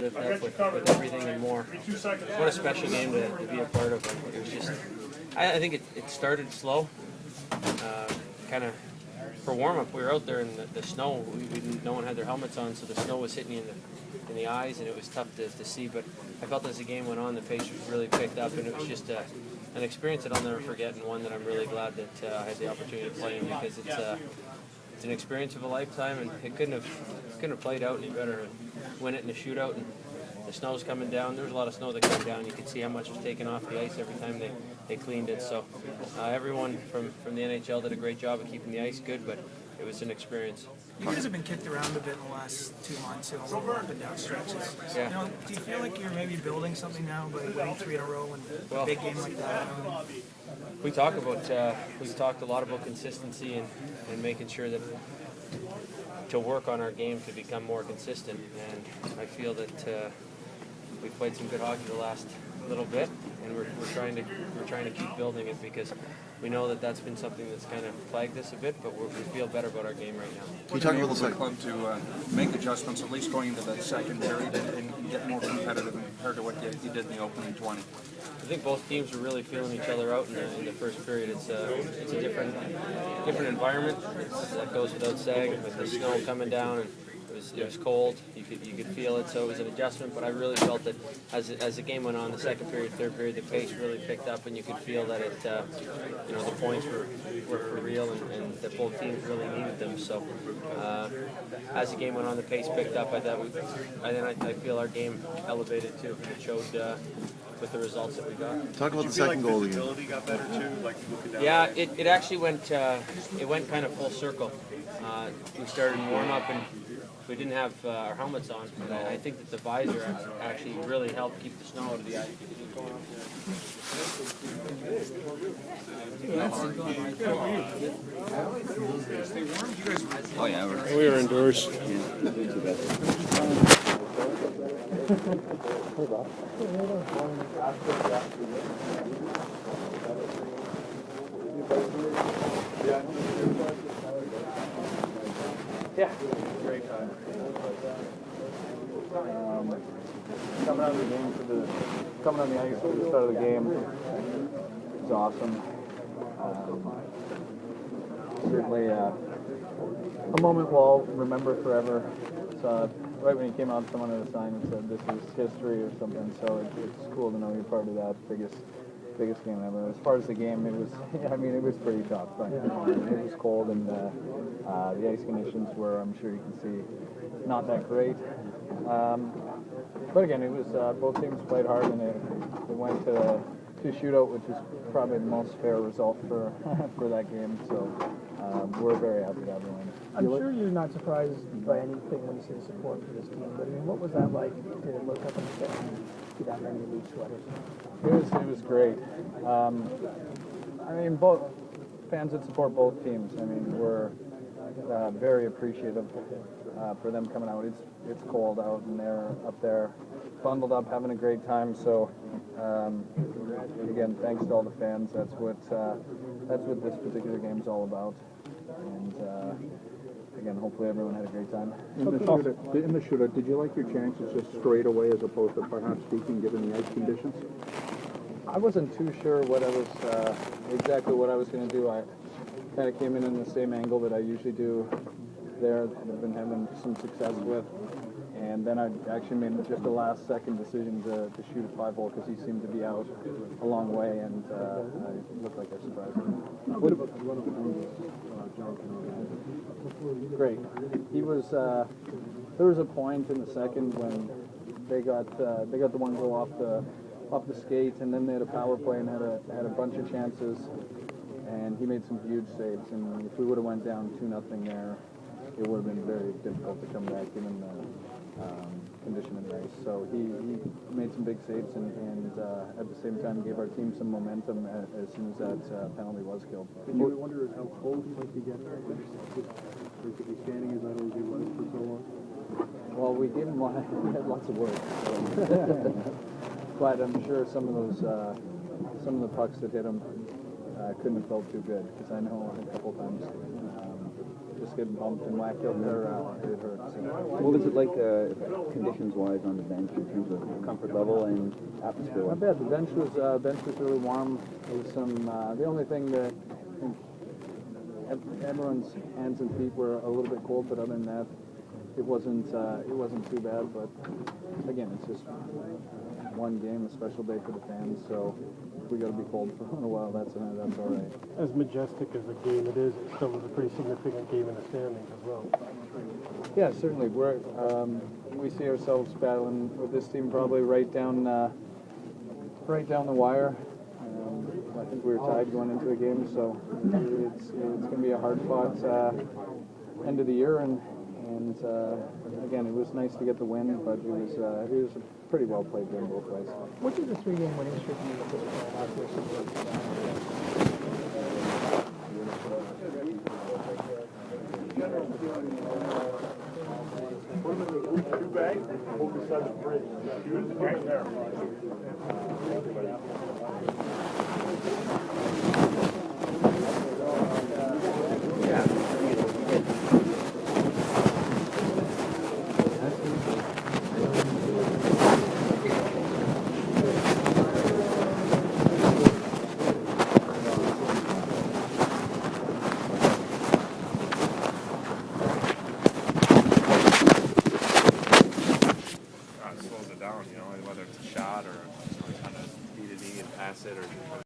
with everything and more. What a special game to be a part of. It was just, I think it started slow, kind of. For warm-up, we were out there in the snow. No one had their helmets on, so the snow was hitting you in the eyes, and it was tough to see. But I felt as the game went on, the pace really picked up, and it was just an experience that I'll never forget, and one that I'm really glad that I had the opportunity to play in, because it's an experience of a lifetime, and it couldn't have played out any better. Win it in a shootout, and the snow's coming down. There was a lot of snow that came down. You could see how much was taken off the ice every time they cleaned it. So everyone from the NHL did a great job of keeping the ice good, but it was an experience. You guys have been kicked around a bit in the last 2 months, up and down stretches. Yeah. You know, do you feel like you're maybe building something now by winning 3 in a row and a big game like that? We talked a lot about consistency and making sure that to work on our game to become more consistent. And I feel that we've played some good hockey the last little bit, and we're trying to keep building it, because we know that that's been something that's kind of plagued us a bit, but we feel better about our game right now. Can you talk about the club to make adjustments, at least going into that second period, and get more competitive compared to what you did in the opening 20? I think both teams were really feeling each other out in the first period. It's a different environment. That goes without saying, with the snow coming down, and it was cold. You could feel it, so it was an adjustment. But I really felt that as the game went on, the second period, third period, the pace really picked up, and you could feel that the points were for real, and that both teams really needed them. So as the game went on, the pace picked up. I feel our game elevated too. It showed with the results that we got. Talk about the second goal again. Got better too, yeah, it actually went kind of full circle. We started in warm up, and we didn't have our helmets on, and I think that the visor actually really helped keep the snow out of the ice. Oh yeah, we were indoors. Yeah, great time. Coming out of the game coming on the ice for the start of the game was awesome. Certainly a moment we'll remember forever. So right when he came out, someone had a sign that said this is history or something. So it's cool to know you're part of that biggest game ever. As far as the game, it was pretty tough. It was cold, and the ice conditions were, I'm sure you can see, not that great. But again, it was both teams played hard, and they went to shootout, which is probably the most fair result for that game. So we're very happy to have the win. I'm sure you're not surprised by anything when you see the support for this team, but I mean, what was that like to look up and see that many elite sweaters? It was great. Both fans that support both teams. We're very appreciative for them coming out. It's cold out, and they're up there, bundled up, having a great time. So again, thanks to all the fans. That's what this particular game's all about. And again, hopefully everyone had a great time. In the shootout, did you like your chances just straight away as opposed to perhaps speaking given the ice conditions? I wasn't too sure exactly what I was going to do. I kind of came in the same angle that I usually do there, that I've been having some success with. And then I actually made just a last-second decision to shoot a 5-hole because he seemed to be out a long way, and I looked like I surprised him. What about the run of the Great. He was. There was a point in the second when they got the one goal off the skate, and then they had a power play and had a bunch of chances, and he made some huge saves. And if we would have went down 2-0 there, it would have been very difficult to come back given the condition of the ice. So he made some big saves, and at the same time gave our team some momentum as soon as that penalty was killed. And you wonder how close might he get there? Basically standing as idle as he was for so long? Well, we gave him we had lots of work. So. But I'm sure some of the pucks that hit him couldn't have felt too good, because I know a couple times just get bumped and whacked out there, it hurts. What was it like conditions-wise on the bench in terms of comfort level and atmosphere? Not bad. The bench was really warm. There was some. The only thing that I think everyone's hands and feet were a little bit cold, but other than that, it wasn't too bad. But again, it's just one game, a special day for the fans. So if we got to be cold for a little while, that's all right. As majestic as a game it is, it still was a pretty significant game in the standings as well. Yeah, certainly. We see ourselves battling with this team probably right down the wire. I think we were tied going into the game, so it's going to be a hard-fought end of the year. And again, it was nice to get the win, but it was a pretty well played game both ways. What did the 3-game winning streak mean at this point after Two bags, hold beside the bridge. Shoes right there. Slows it down, whether it's a shot or kind of beat a knee and pass it or